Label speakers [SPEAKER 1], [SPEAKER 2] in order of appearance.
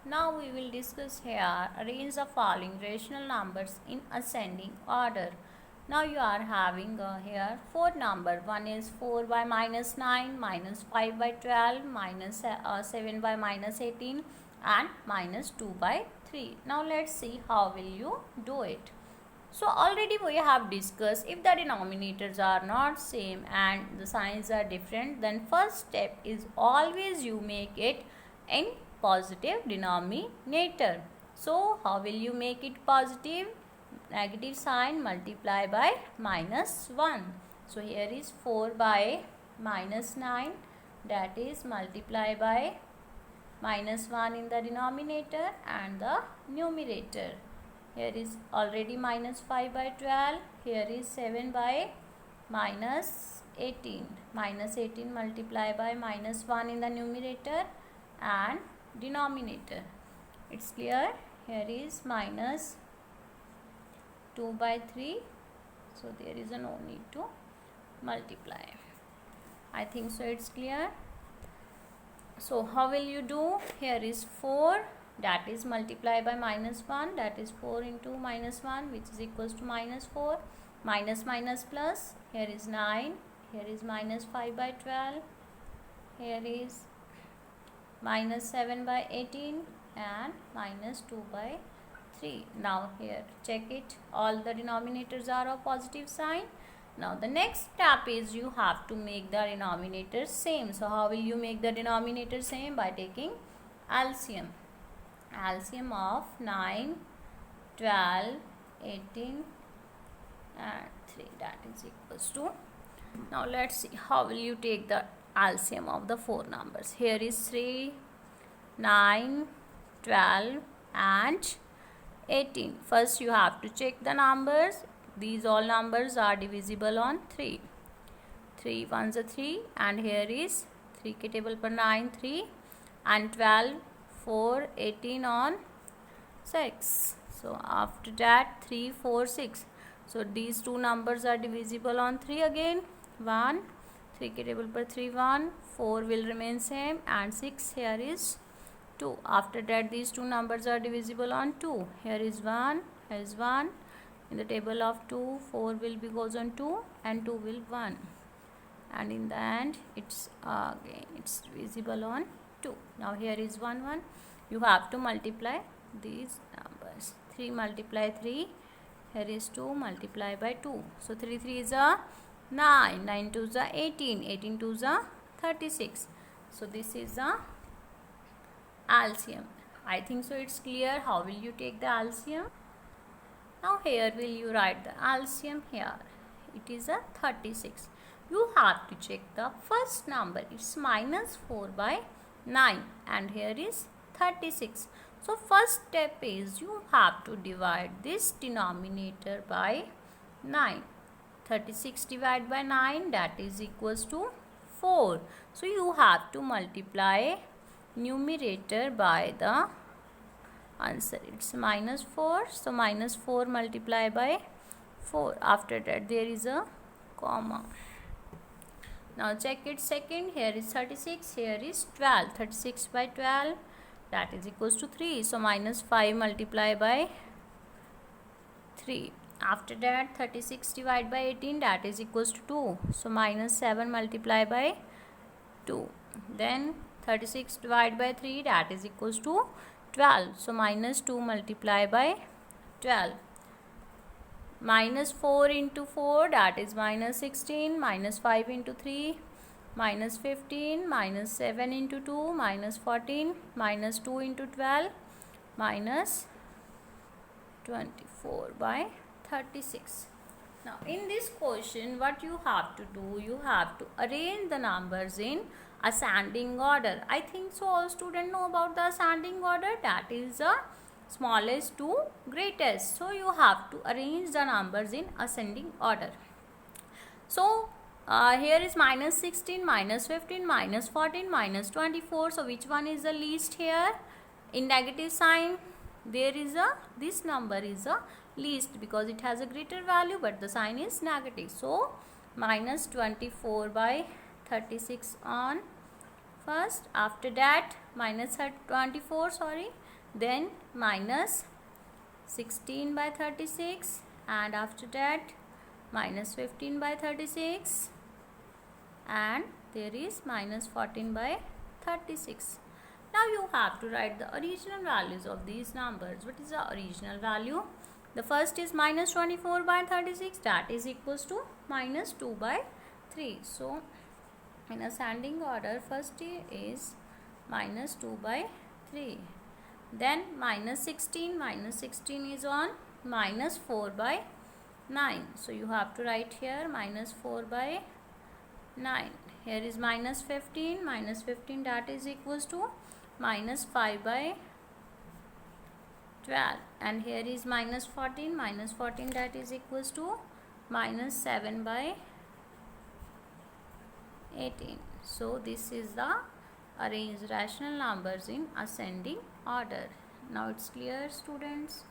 [SPEAKER 1] Now we will discuss here arrange the following rational numbers in ascending order. Now you are having here four numbers. One is 4 by minus 9, minus 5 by 12, minus 7 by minus 18 and minus 2 by 3. Now let's see how will you do it. So already we have discussed if the denominators are not same and the signs are different, then first step is always you make it in positive denominator. So how will you make it positive? Negative sign multiply by minus 1. So here is 4 by minus 9, that is multiply by minus 1 in the denominator and the numerator. Here is already minus 5 by 12. Here is 7 by minus 18. Minus 18 multiply by minus 1 in the numerator and denominator. It's clear? Here is minus 2 by 3. So there is no need to multiply. I think so it's clear. So how will you do? Here is 4. That is multiply by minus 1, that is 4 into minus 1, which is equals to minus 4. Minus minus plus, here is 9, here is minus 5 by 12, here is minus 7 by 18 and minus 2 by 3. Now here check it, all the denominators are of positive sign. Now the next step is you have to make the denominator same. So how will you make the denominator same? By taking LCM. LCM of 9, 12, 18 and 3, that is equals to. Now let's see how will you take the LCM of the four numbers. Here is 3, 9, 12 and 18. First you have to check the numbers. These all numbers are divisible on 3. 3 ones are 3 and here is 3 के table पर 9 3 and 12 4 18 on 6. So after that 3 4 6. So these two numbers are divisible on 3 again. 1 3 के table पर 3 1, 4 will remain same and 6 here is 2. After that these two numbers are divisible on 2. Here is 1, here is 1. In the table of 2, 4 will be goes on 2 and 2 will 1. And in the end it's again it's divisible on 2. Now here is 1 1. You have to multiply these numbers. 3 multiply 3. Here is 2 multiply by 2. So 3 3 is a 9. 9 2 is a 18. 18 2 is a 36. So this is a LCM. I think so it's clear. How will you take the LCM? Now here will you write the LCM here. It is a 36. You have to check the first number. It's minus 4 by 9 and here is 36. So first step is you have to divide this denominator by 9. 36 divided by 9, that is equals to 4. So you have to multiply numerator by the answer. It's minus 4. So minus 4 multiply by 4. After that there is a comma. Now check it second. Here is 36. Here is 12. 36 by 12, that is equals to 3. So minus 5 multiply by 3. After that 36 divided by 18, that is equals to 2. So minus 7 multiply by 2. Then 36 divided by 3, that is equals to 12. So minus 2 multiply by 12. Minus 4 into 4, that is minus 16. Minus 5 into 3, minus 15. Minus 7 into 2, minus 14. Minus 2 into 12, minus 24 by 36. Now in this question what you have to do, you have to arrange the numbers in ascending order. I think so all students know about the ascending order, that is the smallest to greatest. So you have to arrange the numbers in ascending order. So here is minus 16, minus 15, minus 14, minus 24. So which one is the least here? In negative sign there is a, this number is a least because it has a greater value but the sign is negative. So minus 24 by 36 on first. After that minus 24, sorry, then minus 16 by 36, and after that minus 15 by 36, and there is minus 14 by 36. Now you have to write the original values of these numbers. What is the original value? The first is minus 24 by 36, that is equals to minus 2 by 3. So in ascending order, first is minus 2 by 3. Then minus 16 is on minus 4 by 9. So you have to write here minus 4 by 9. Here is minus 15 that is equals to minus 5 by 12, and here is minus 14 that is equals to minus 7 by 18. So this is the arranged rational numbers in ascending order. Now it's clear, students?